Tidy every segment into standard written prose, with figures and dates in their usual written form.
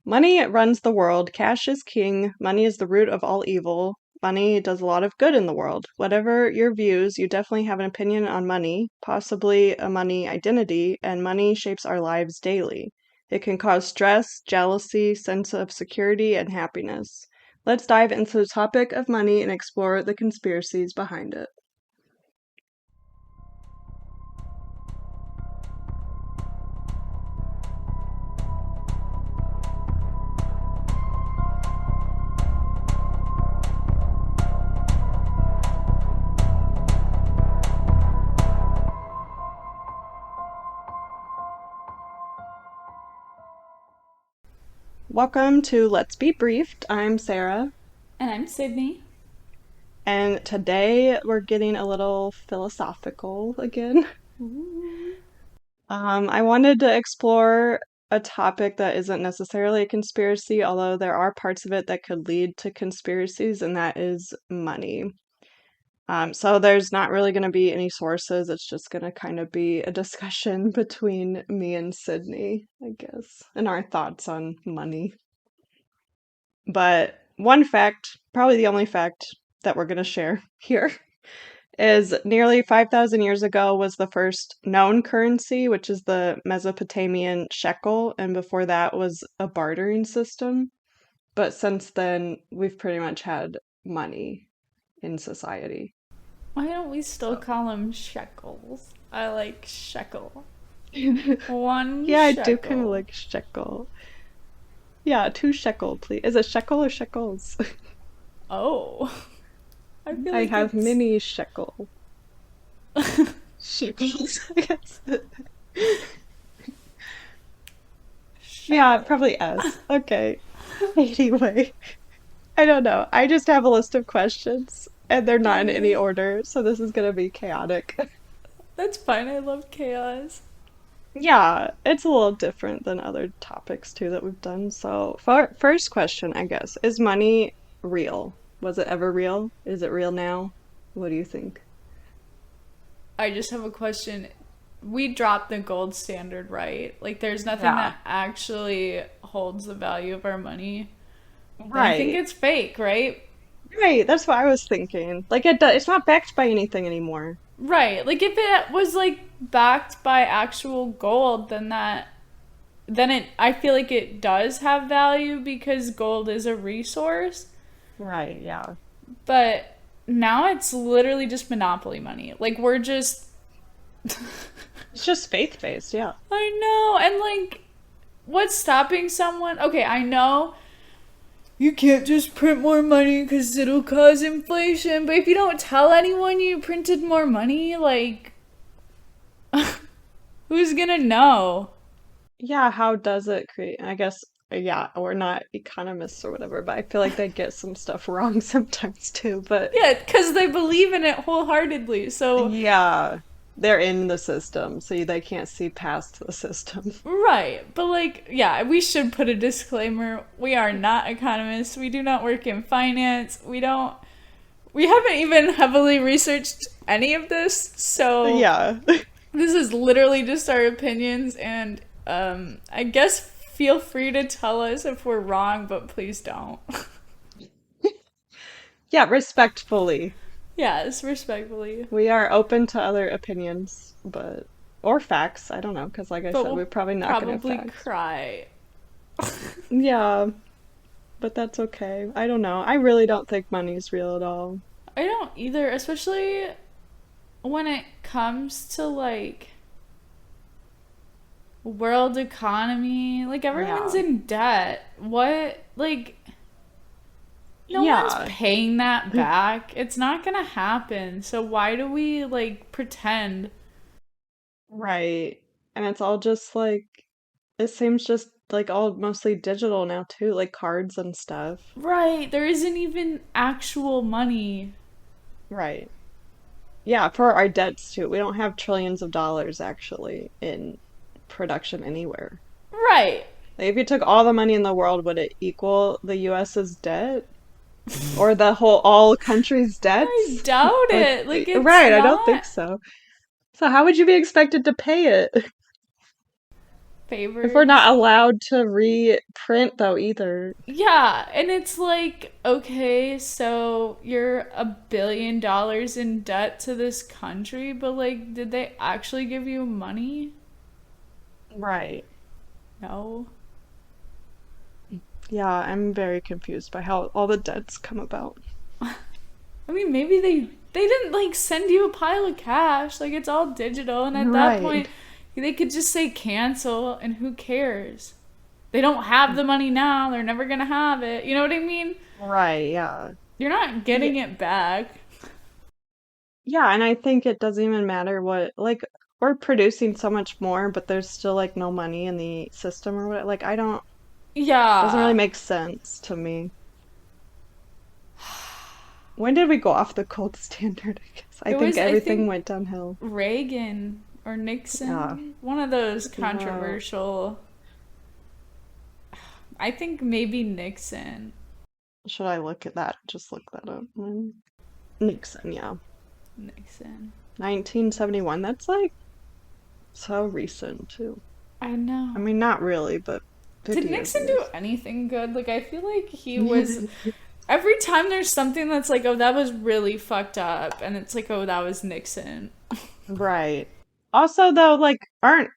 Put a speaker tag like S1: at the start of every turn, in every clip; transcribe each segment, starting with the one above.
S1: Money runs the world. Cash is king. Money is the root of all evil. Money does a lot of good in the world. Whatever your views, you definitely have an opinion on money, possibly a money identity, and money shapes our lives daily. It can cause stress, jealousy, sense of security, and happiness. Let's dive into the topic of money and explore the conspiracies behind it. Welcome to Let's Be Briefed. I'm Sarah.
S2: And I'm Sydney.
S1: And today we're getting a little philosophical again.
S2: Ooh.
S1: I wanted to explore a topic that isn't necessarily a conspiracy, although there are parts of it that could lead to conspiracies, and that is money. So there's not really going to be any sources. It's just going to kind of be a discussion between me and Sydney, I guess, and our thoughts on money. But one fact, probably the only fact that we're going to share here, is nearly 5,000 years ago was the first known currency, which is the Mesopotamian shekel, and before that was a bartering system. But since then, we've pretty much had money in society.
S2: Why don't we still
S1: So,
S2: call them shekels? I like shekel. One
S1: yeah, I do kind of
S2: shekel.
S1: like shekel. Yeah, 2 shekel, please. Is it shekel or shekels?
S2: Oh. I feel
S1: I
S2: like
S1: have
S2: it's.
S1: mini shekel. Shekels, I guess. Yeah,
S2: Shekel.
S1: probably S. Okay. Anyway. I don't know. I just have a list of questions and they're not in any
S2: Okay.
S1: order, so this is gonna be chaotic.
S2: That's fine. I love chaos.
S1: Yeah, it's a little different than other topics too that we've done. So, first question, I guess, is money real? Was it ever real? Is it real now? What do you think?
S2: I just have a question. We dropped the gold standard, right? Like, there's nothing
S1: Yeah.
S2: that actually holds the value of our money. Then I think
S1: Right.
S2: it's fake, right?
S1: Right, that's what I was thinking. Like it's not backed by anything anymore.
S2: Right. Like if it was like backed by actual gold, then it I feel like it does have value because gold is a resource,
S1: Right, yeah.
S2: but now it's literally just monopoly money. Like we're just
S1: It's just faith-based, yeah.
S2: I know, and like what's stopping someone? Okay, I know you can't just print more money because it'll cause inflation, but if you don't tell anyone you printed more money, like who's gonna know?
S1: Yeah, how does it create? I guess, yeah, we're not economists or whatever, but I feel like they get some stuff wrong sometimes too. But
S2: Yeah, because they believe in it wholeheartedly. So,
S1: yeah, they're in the system, so they can't see past the system.
S2: right. But, like, yeah, we should put a disclaimer. We are not economists. We do not work in finance. We haven't even heavily researched any of this. So,
S1: Yeah.
S2: this is literally just our opinions. And I guess feel free to tell us if we're wrong, but please don't.
S1: Yeah, respectfully.
S2: Yes, respectfully.
S1: We are open to other opinions, but or facts. I don't know, because like I
S2: But
S1: said,
S2: we'll
S1: we're probably not gonna have
S2: probably
S1: facts.
S2: cry.
S1: Yeah, but that's okay. I don't know. I really don't think money's real at all.
S2: I don't either, especially when it comes to like world economy, like everyone's
S1: Yeah.
S2: in debt. What, like, no one's
S1: Yeah.
S2: paying that back. It's not gonna happen. So why do we like pretend?
S1: Right. And it's all just like, it seems just like all mostly digital now too, like cards and stuff.
S2: Right, there isn't even actual money.
S1: Right. Yeah, for our debts too. We don't have trillions of dollars actually in production anywhere.
S2: Right.
S1: Like if you took all the money in the world, would it equal the US's debt? Or the whole all countries'
S2: I
S1: debts?
S2: doubt
S1: Like,
S2: it. Like, it's
S1: right, I don't think
S2: not.
S1: so. So how would you be expected to pay it? If we're not
S2: favors.
S1: allowed to reprint though either.
S2: Yeah, and it's like, okay, so you're $1 billion in debt to this country, but like, did they actually give you money?
S1: Right.
S2: No.
S1: Yeah, I'm very confused by how all the debts come about.
S2: I mean, maybe they didn't like send you a pile of cash. Like it's all digital, and at that
S1: Right.
S2: point, they could just say cancel, and who cares? They don't have the money now. They're never gonna have it. You know what I mean?
S1: Right, yeah.
S2: You're not
S1: Yeah.
S2: getting it back.
S1: Yeah, and I think it doesn't even matter what, like, we're producing so much more, but there's still like no money in the system or what. Like, I don't, doesn't really
S2: Yeah.
S1: make sense to me. When did we go off the gold standard, I guess? I
S2: It
S1: think
S2: was, I
S1: everything
S2: think,
S1: went downhill.
S2: Reagan or
S1: Yeah.
S2: Nixon. One of those
S1: Yeah.
S2: controversial. I think maybe Nixon.
S1: Should I look at that? Just look that up. Nixon, yeah.
S2: Nixon.
S1: 1971. That's like so recent too.
S2: I
S1: I
S2: know.
S1: mean, not really, but
S2: Did
S1: 50 years, I
S2: Nixon do
S1: guess.
S2: anything good? Like, I feel like he was. Every time there's something that's like, oh, that was really fucked up, and it's like, oh, that was Nixon.
S1: Right. Also, though, like, I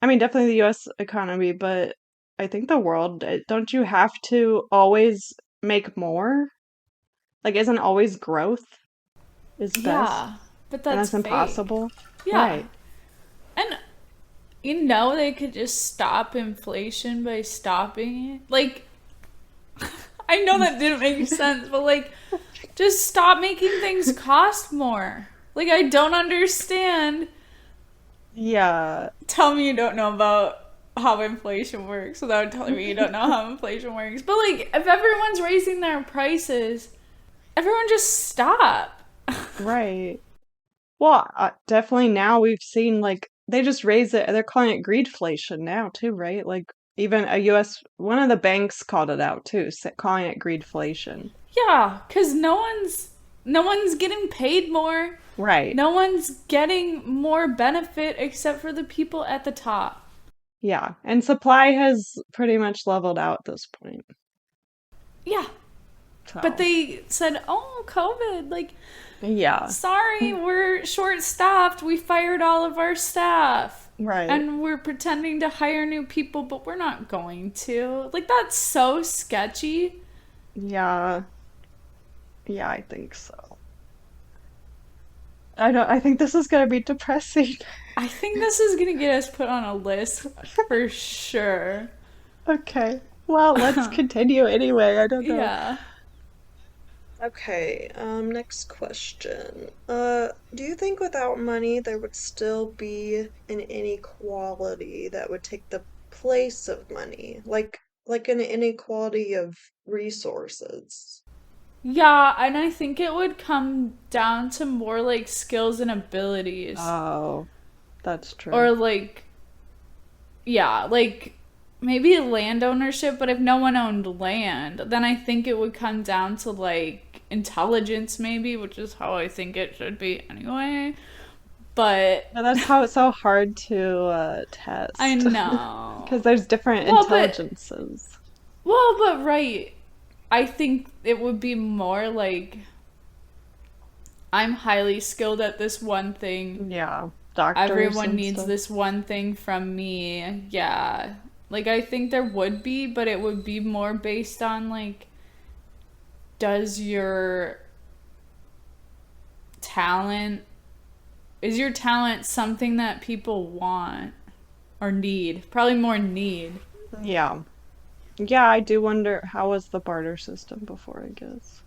S1: mean, definitely the US economy, but I think the world, don't you have to always make more? Like, isn't always growth is best?
S2: Yeah, but
S1: And
S2: that's
S1: that's
S2: fake.
S1: impossible?
S2: Yeah.
S1: Right.
S2: And you know they could just stop inflation by stopping it. Like, I know that didn't make sense, but like, just stop making things cost more. Like, I don't understand.
S1: Yeah,
S2: Tell me you don't know about how inflation works without telling me you don't know how inflation works. But like, if everyone's raising their prices, everyone just stop.
S1: right. Well, definitely now we've seen like they just raise it. They're calling it greedflation now too, right? Like even a US, one of the banks called it out too, calling it greedflation.
S2: Yeah, cuz no one's getting paid more.
S1: Right.
S2: No one's getting more benefit except for the people at the top.
S1: Yeah. And supply has pretty much leveled out at this point.
S2: Yeah, but
S1: So,
S2: they said, "Oh, COVID, like
S1: yeah.
S2: sorry, we're short staffed. We fired all of our staff.
S1: Right.
S2: And we're pretending to hire new people, but we're not going to." Like, that's so sketchy.
S1: Yeah. Yeah, I think so. I think this is gonna be depressing.
S2: I think this is going to get us put on a list for sure.
S1: Okay. Well, let's continue anyway. I don't know.
S2: Yeah.
S1: Okay, next question. Do you think without money there would still be an inequality that would take the place of money? Like an inequality of resources?
S2: Yeah, and I think it would come down to more like skills and abilities.
S1: Oh, that's
S2: Or
S1: true.
S2: like, yeah, like maybe land ownership, but if no one owned land, then I think it would come down to like intelligence, maybe, which is how I think it should be anyway. But
S1: But that's how it's so hard to
S2: I
S1: test because
S2: know.
S1: there's different
S2: Well, but,
S1: intelligences.
S2: right. I think it would be more like I'm highly skilled at this one thing.
S1: Yeah, doctors
S2: Everyone
S1: and
S2: needs
S1: stuff.
S2: this one thing from me. Yeah. Like, I think there would be, but it would be more based on, like, does your talent, is your talent something that people want or need? Probably more need.
S1: Yeah. Yeah, I do wonder how was the barter system before, I guess.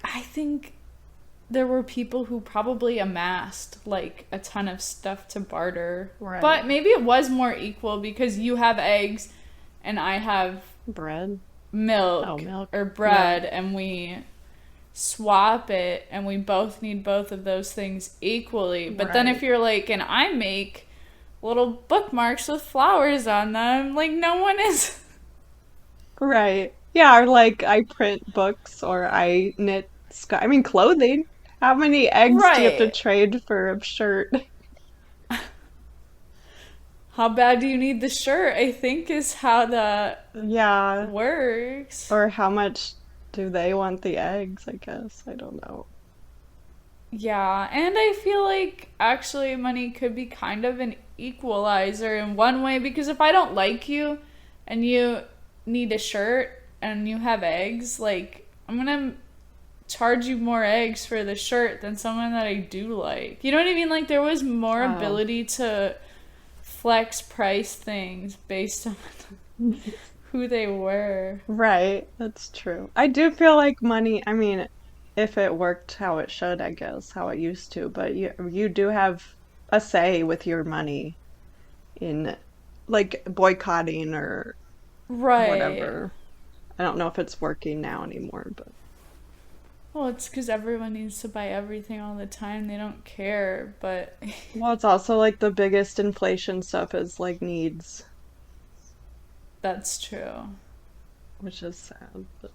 S2: I think there were people who probably amassed like a ton of stuff to barter.
S1: Right.
S2: But maybe it was more equal because you have eggs and I have
S1: Bread. Oh,
S2: milk
S1: milk.
S2: or
S1: Yeah.
S2: bread, and we swap it and we both need both of those things equally. But then if
S1: Right.
S2: you're like, and I make little bookmarks with flowers on them, like no one is.
S1: Right. Yeah, or like I print books or I knit I mean clothing. How many eggs do you have to
S2: Right.
S1: trade for a shirt?
S2: How bad do you need the shirt? I think is how that
S1: Yeah.
S2: works.
S1: Or how much do they want the eggs, I guess. I don't know.
S2: Yeah, and I feel like actually money could be kind of an equalizer in one way because if I don't like you and you need a shirt and you have eggs, like I'm gonna charge you more eggs for the shirt than someone that I do like. You know what I mean? Like there was more
S1: Oh.
S2: ability to flex price things based on who they were.
S1: Right, that's true. I do feel like money, I mean, if it worked how it should, I guess, how it used to, but you do have a say with your money in like boycotting or
S2: Right.
S1: whatever. I don't know if it's working now anymore, but
S2: Well, it's because everyone needs to buy everything all the time. They don't care, but
S1: well, it's also like the biggest inflation stuff is like needs,
S2: that's true.
S1: which is sad. But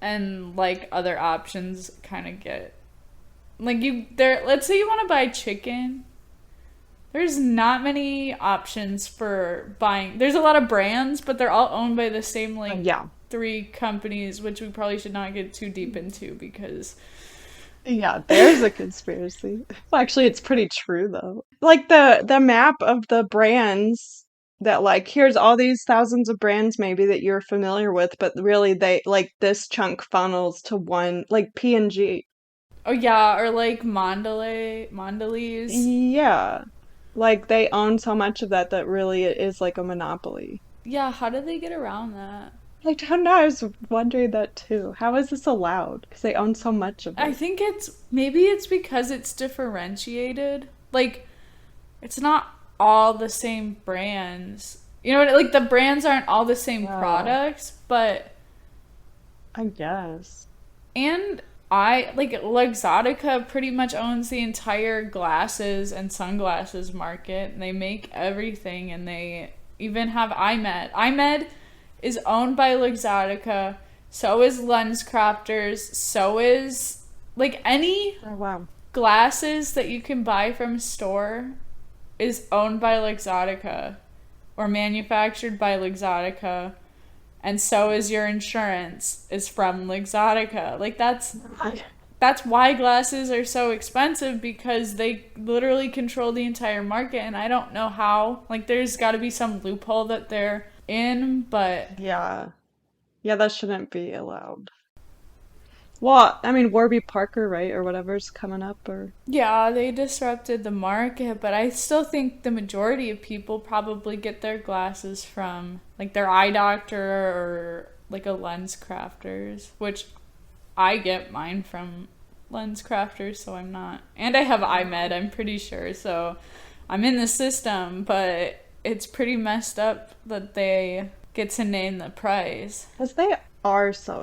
S2: And like other options kind of get like you there. Let's say you want to buy chicken. There's not many options for buying. There's a lot of brands, but they're all owned by the same like
S1: yeah.
S2: three companies, which we probably should not get too deep into because
S1: Yeah, there's a conspiracy. Well, actually, it's pretty true though. Like the map of the brands that like here's all these thousands of brands maybe that you're familiar with, but really they like this chunk funnels to one like P&G.
S2: oh yeah, or like Mondelez.
S1: Yeah. Like they own so much of that that really it is like a monopoly.
S2: Yeah, how did they get around that?
S1: I don't know. I was wondering that too. How is this allowed? Because they own so much of
S2: I
S1: it.
S2: think it's because it's differentiated. Like it's not all the same brands. You know what? Like the brands aren't all the same
S1: Oh,
S2: products, but
S1: I guess.
S2: and I like Luxottica pretty much owns the entire glasses and sunglasses market. And they make everything, and they even have iMed. iMed is owned by Luxottica. So is Lens Crafters. So is like any
S1: Oh, wow.
S2: glasses that you can buy from a store is owned by Luxottica or manufactured by Luxottica, and so is your insurance is from Luxottica. Like that's why glasses are so expensive because they literally control the entire market and I don't know how. Like there's got to be some loophole that they're in, but
S1: Yeah. Yeah, that shouldn't be allowed. Well, I mean, Warby Parker, right? Or whatever's coming up, or
S2: yeah, they disrupted the market, but I still think the majority of people probably get their glasses from like their eye doctor or like a lens crafters, which I get mine from lens crafters, so I'm not. And I have iMed,
S1: oh,
S2: I'm pretty sure, so I'm in the system, but it's pretty messed up that they get to name the price.
S1: because they are so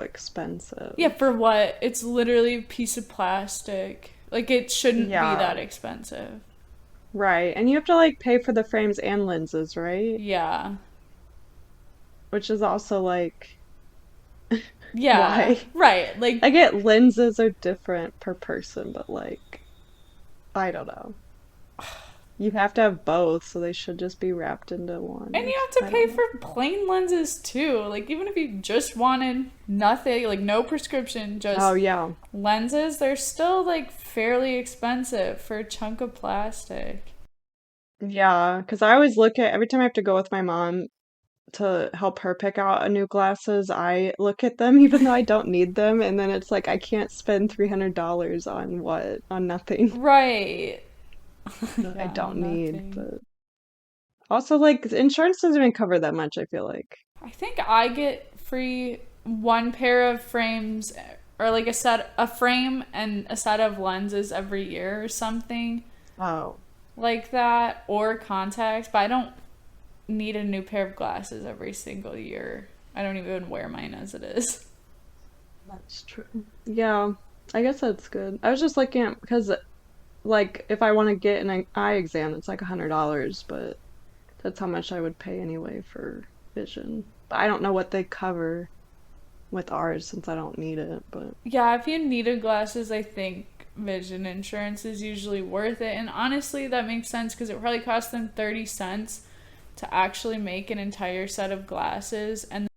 S2: Yeah,
S1: expensive.
S2: for what? It's literally a piece of plastic. Like, it shouldn't be
S1: Yeah,
S2: that expensive.
S1: right. And you have to like pay for the frames and lenses, right?
S2: Yeah.
S1: Which is also like,
S2: Yeah.
S1: why?
S2: Right. Like,
S1: I get lenses are different per person, but like, I don't know. You have to have both, so they should just be wrapped into one,
S2: and you
S1: which
S2: have to
S1: I
S2: pay
S1: don't know.
S2: for plain lenses too. Like, even if you just wanted nothing, like no prescription,
S1: Oh,
S2: just
S1: yeah.
S2: lenses, they're still like fairly expensive for a chunk of plastic.
S1: Yeah, because I always look at every time I have to go with my mom to help her pick out a new glasses, I look at them even though I don't need them, and then it's like I can't spend $300 on what? On nothing
S2: Right.
S1: that I
S2: Yeah,
S1: don't
S2: on
S1: need.
S2: nothing.
S1: But also, like, insurance doesn't even cover that much, I feel like.
S2: I think I get free one pair of frames or like a frame and a set of lenses every year or something
S1: Oh,
S2: like that or contacts, but I don't need a new pair of glasses every single year. I don't even wear mine as it is.
S1: that's true. Yeah, I guess that's good. I was just looking at because like if I want to get an eye exam, it's like $100, but that's how much I would pay anyway for vision. But I don't know what they cover with ours since I don't need it, but
S2: Yeah, if you needed glasses, I think vision insurance is usually worth it. And honestly, that makes sense because it probably costs them 30 cents to actually make an entire set of glasses and